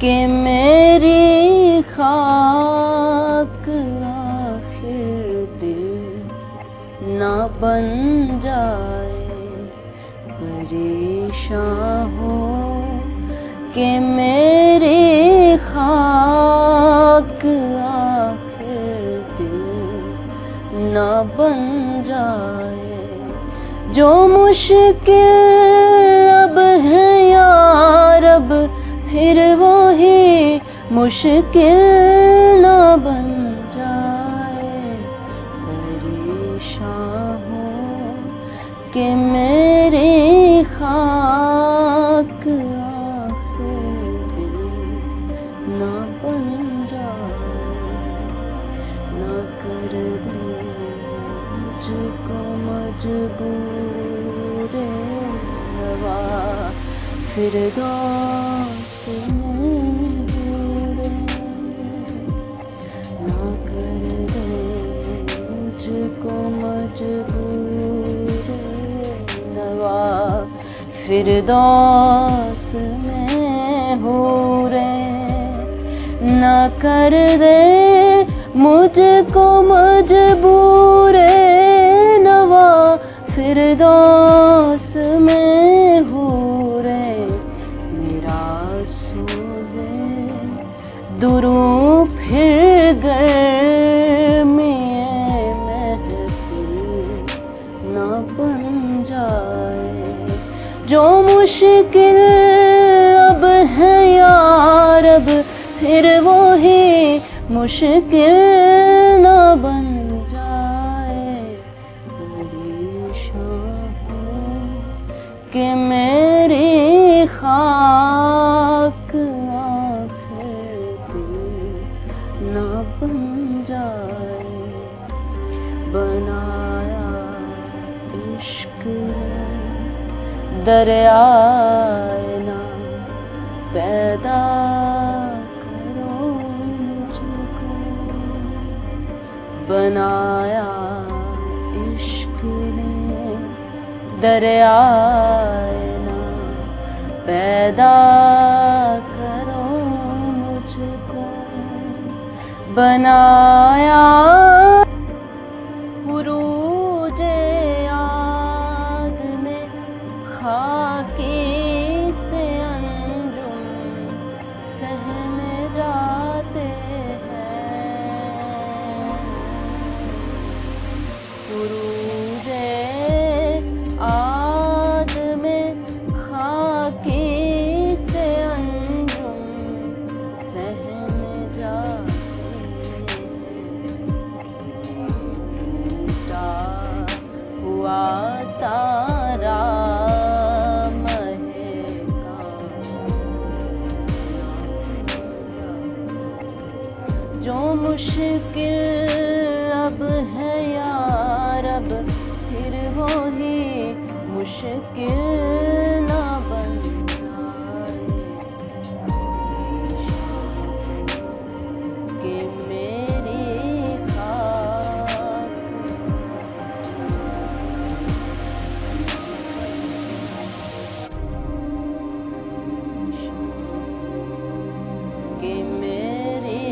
कि मेरी खाक आखिर दिल ना बन जाए। परेशान हो कि मेरी खाक आखिर दिल ना बन जाए। जो मुश्किल अब है यार अब फिर वही मुश्किल ना बन जाए। परेशान हूँ कि मेरी खाक आखिर दिल ना बन जाए। ना कर दे मुझको मजबूर नवा फिरदौस में दूर। ना कर दे मुझको मजबूर नवा फिरदौस में हूरे। ना कर दे मुझको मजबूर नवा फिरदौस में हूरे। मेरा सोज़े दुरूं फिर गर्मी महफिल ना बन जाए। जो मुश्किल अब है यार अब फिर वही मुश्किल ना बन जाए। परेशान हूँ कि मेरी खाक आखिर दिल ना बन जाए। बनाया इश्क ने दरियाए ना पैदा करो मुझको। बनाया इश्क ने दरियाए ना पैदा करो मुझको। बनाया उरूजे याद में खाकी से अंजुम सहम जाते हैं। उरूजे याद में खाकी से अंजुम सहम जाते हैं। टूटा हुआ तारा जो मुश्किल अब है यार अब फिर वही मुश्किल ना बन जाए। कि मेरी खाक कि मेरी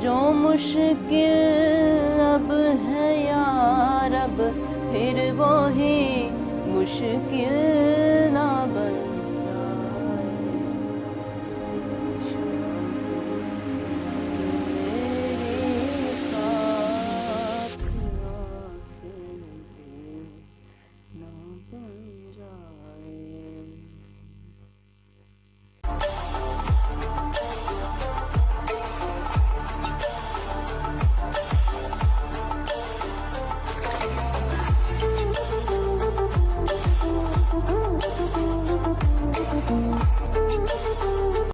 जो मुश्किल अब है यार अब फिर वही मुश्किल